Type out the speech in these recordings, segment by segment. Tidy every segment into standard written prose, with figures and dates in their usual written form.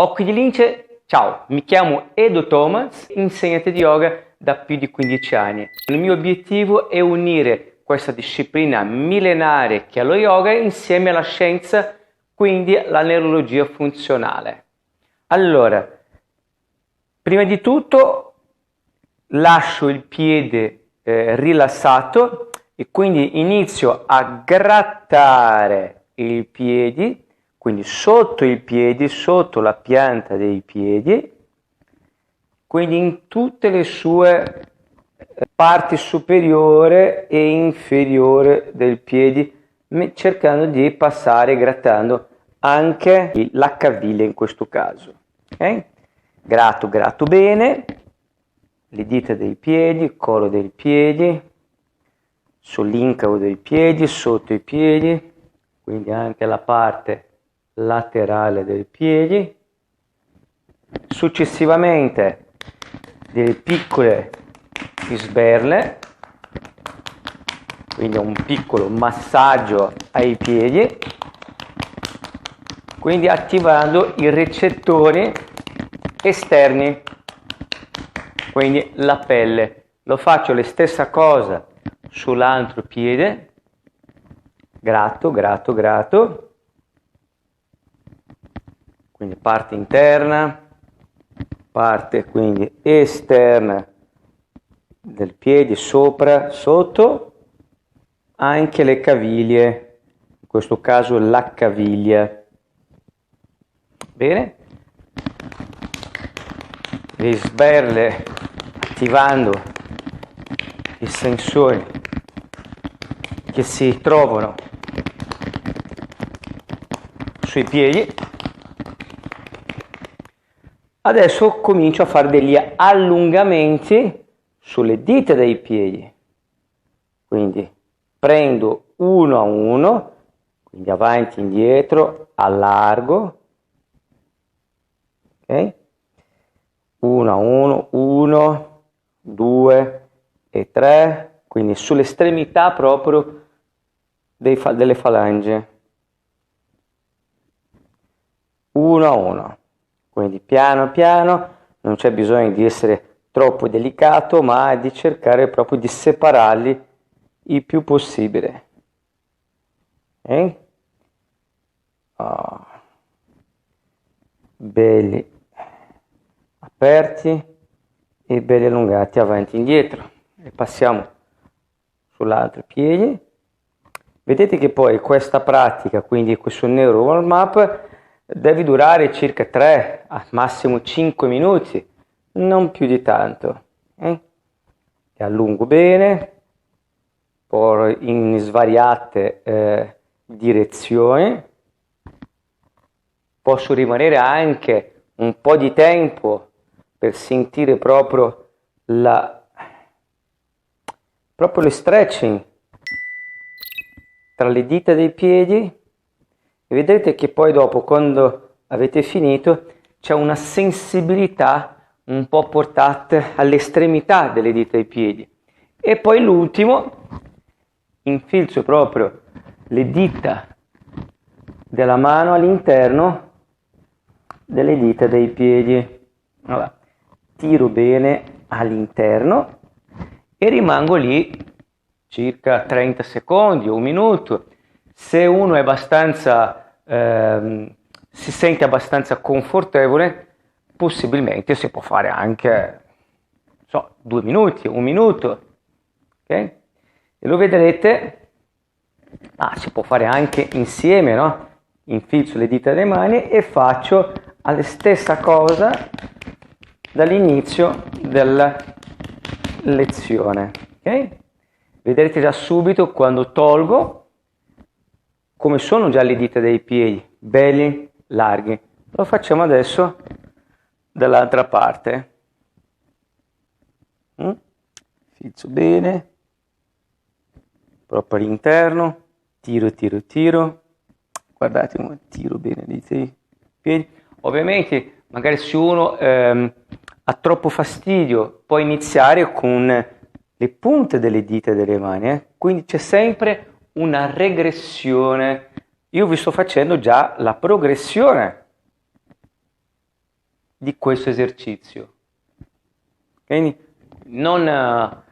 Occhi di lince, ciao, mi chiamo Edo Thomas, insegnante di yoga da più di 15 anni. Il mio obiettivo è unire questa disciplina millenaria che è lo yoga insieme alla scienza, quindi la neurologia funzionale. Allora, prima di tutto lascio il piede rilassato e quindi inizio a grattare i piedi, quindi sotto i piedi, sotto la pianta dei piedi, quindi in tutte le sue parti superiore e inferiore del piede, cercando di passare grattando anche la caviglia in questo caso. Okay? Gratto bene le dita dei piedi, il collo dei piedi, sull'incavo dei piedi, sotto i piedi, quindi anche la parte laterale dei piedi. Successivamente delle piccole sberle, quindi un piccolo massaggio ai piedi, quindi attivando i recettori esterni, quindi la pelle. Lo faccio la stessa cosa sull'altro piede, gratto, quindi parte interna, parte quindi esterna del piede, sopra, sotto, anche le caviglie, in questo caso la caviglia. Bene? Le sberle attivando i sensori che si trovano sui piedi. Adesso comincio a fare degli allungamenti sulle dita dei piedi, quindi prendo uno a uno, quindi avanti e indietro, allargo, ok? Uno a uno, 1, 2 e 3, quindi sull'estremità proprio delle falange, uno a uno. Quindi piano piano, non c'è bisogno di essere troppo delicato, ma di cercare proprio di separarli il più possibile. Oh. Belli aperti e belli allungati avanti e indietro. E passiamo sull'altro piede. Vedete che poi questa pratica, quindi questo neuro warm up, deve durare circa 3 al massimo 5 minuti, non più di tanto. E allungo bene, poi in svariate direzioni. Posso rimanere anche un po' di tempo per sentire proprio lo stretching tra le dita dei piedi. E vedrete che poi dopo, quando avete finito, c'è una sensibilità un po' portata all'estremità delle dita dei piedi. E poi l'ultimo, infilzo proprio le dita della mano all'interno delle dita dei piedi. Allora, tiro bene all'interno e rimango lì circa 30 secondi o un minuto. Se uno è si sente abbastanza confortevole, possibilmente si può fare anche 2 minuti, 1 minuto, ok? E lo vedrete, si può fare anche insieme, no? Infilzo le dita delle mani e faccio la stessa cosa dall'inizio della lezione, ok? Vedrete già subito quando tolgo come sono già le dita dei piedi, belli, larghi. Lo facciamo adesso dall'altra parte. Filzo bene, proprio all'interno, tiro. Guardate come tiro bene le dita dei piedi. Ovviamente, magari se uno ha troppo fastidio, può iniziare con le punte delle dita delle mani, quindi c'è sempre una regressione. Io vi sto facendo già la progressione di questo esercizio. Okay? Non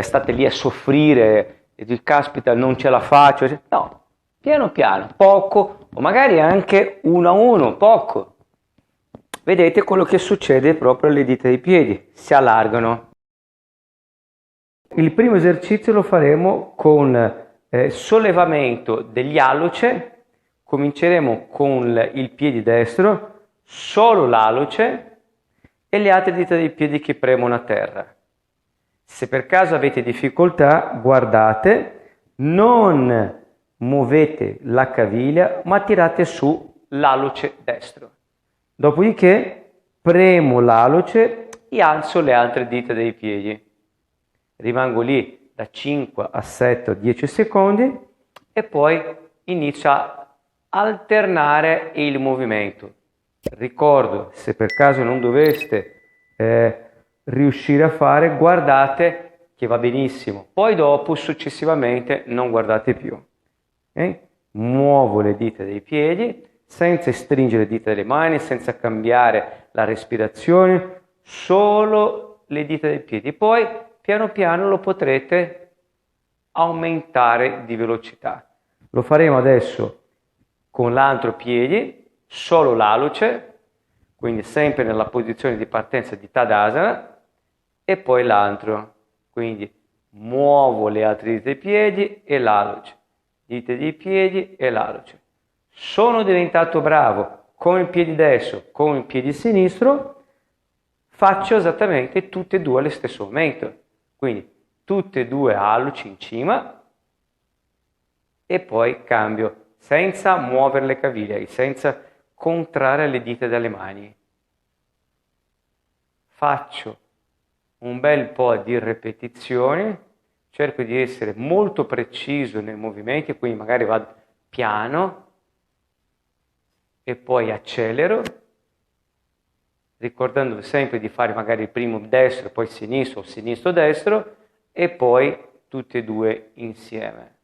state lì a soffrire e dire caspita non ce la faccio, no, piano piano, poco o magari anche uno a uno, poco. Vedete quello che succede proprio alle dita dei piedi, si allargano. Il primo esercizio lo faremo con sollevamento degli alluce, cominceremo con il piede destro, solo l'alluce e le altre dita dei piedi che premono a terra. Se per caso avete difficoltà, guardate, non muovete la caviglia, ma tirate su l'alluce destro. Dopodiché premo l'alluce e alzo le altre dita dei piedi. Rimango lì da 5 a 7 o 10 secondi e poi inizio a alternare il movimento. Ricordo, se per caso non doveste riuscire a fare, guardate che va benissimo. Poi dopo, successivamente, non guardate più. Muovo le dita dei piedi senza stringere le dita delle mani, senza cambiare la respirazione, solo le dita dei piedi. Poi piano piano lo potrete aumentare di velocità. Lo faremo adesso con l'altro piede, solo l'alluce, quindi sempre nella posizione di partenza di Tadasana, e poi l'altro. Quindi muovo le altre dita dei piedi e l'alluce, dita dei piedi e l'alluce. Sono diventato bravo con il piede destro, con il piede sinistro, faccio esattamente tutte e due allo stesso momento. Quindi tutte e due alluci in cima e poi cambio senza muovere le caviglie, senza contrarre le dita dalle mani. Faccio un bel po' di ripetizioni, cerco di essere molto preciso nei movimenti, quindi magari vado piano e poi accelero, ricordando sempre di fare magari il primo destro, poi sinistro o sinistro-destro e poi tutti e due insieme.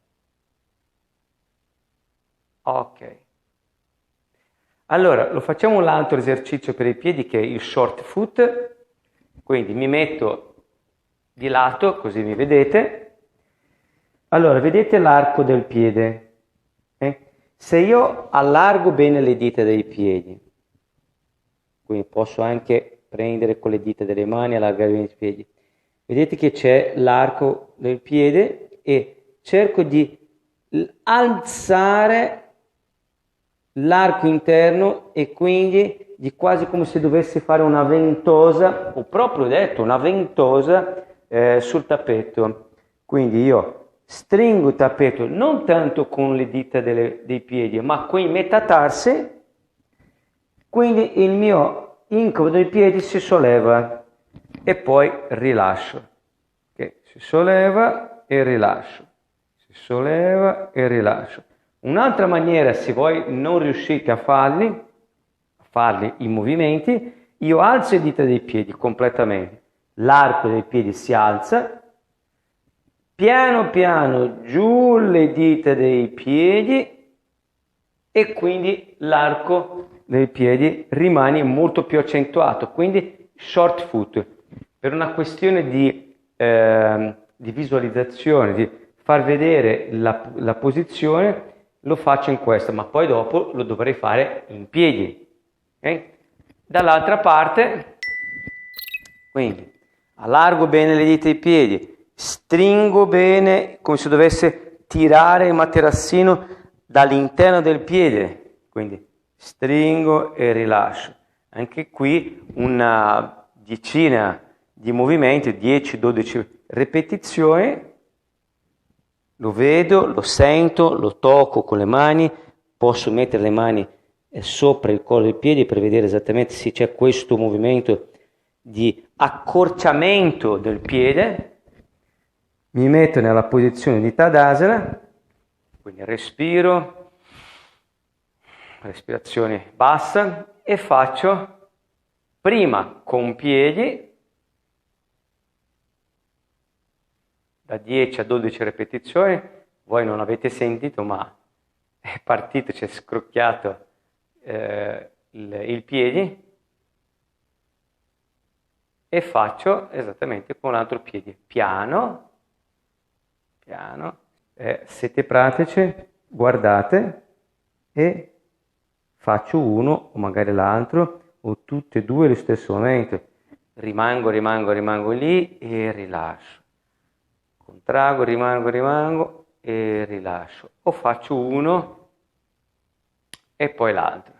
Ok. Allora, lo facciamo l'altro esercizio per i piedi che è il short foot, quindi mi metto di lato così mi vedete. Allora, vedete l'arco del piede? Se io allargo bene le dita dei piedi, quindi posso anche prendere con le dita delle mani e allargare bene i piedi, vedete che c'è l'arco del piede e cerco di alzare l'arco interno e quindi di quasi come se dovessi fare una ventosa, o proprio detto una ventosa sul tappeto. Quindi io stringo il tappeto non tanto con le dita dei piedi, ma con i metatarsi, quindi il mio incavo dei piedi si solleva e poi rilascio. Okay. Si solleva e rilascio, si solleva e rilascio. Un'altra maniera, se voi non riuscite a farli i movimenti, io alzo le dita dei piedi completamente, l'arco dei piedi si alza, piano piano giù le dita dei piedi e quindi l'arco dei piedi rimane molto più accentuato, quindi short foot, per una questione di visualizzazione, di far vedere la posizione, lo faccio in questo, ma poi dopo lo dovrei fare in piedi. Okay? Dall'altra parte, quindi allargo bene le dita dei piedi, stringo bene come se dovesse tirare il materassino dall'interno del piede, quindi stringo e rilascio. Anche qui una decina di movimenti, 10-12 ripetizioni, lo vedo, lo sento, lo tocco con le mani, posso mettere le mani sopra il collo dei piedi per vedere esattamente se c'è questo movimento di accorciamento del piede. Mi metto nella posizione di Tadasana, quindi respiro, respirazione bassa e faccio prima con piedi da 10 a 12 ripetizioni. Voi non avete sentito, ma è partito, c'è scrocchiato il piede, e faccio esattamente con l'altro piede, piano, piano. Siete pratici, guardate e faccio uno o magari l'altro o tutte e due allo stesso momento. Rimango lì e rilascio. Contraggo, rimango e rilascio. O faccio uno e poi l'altro.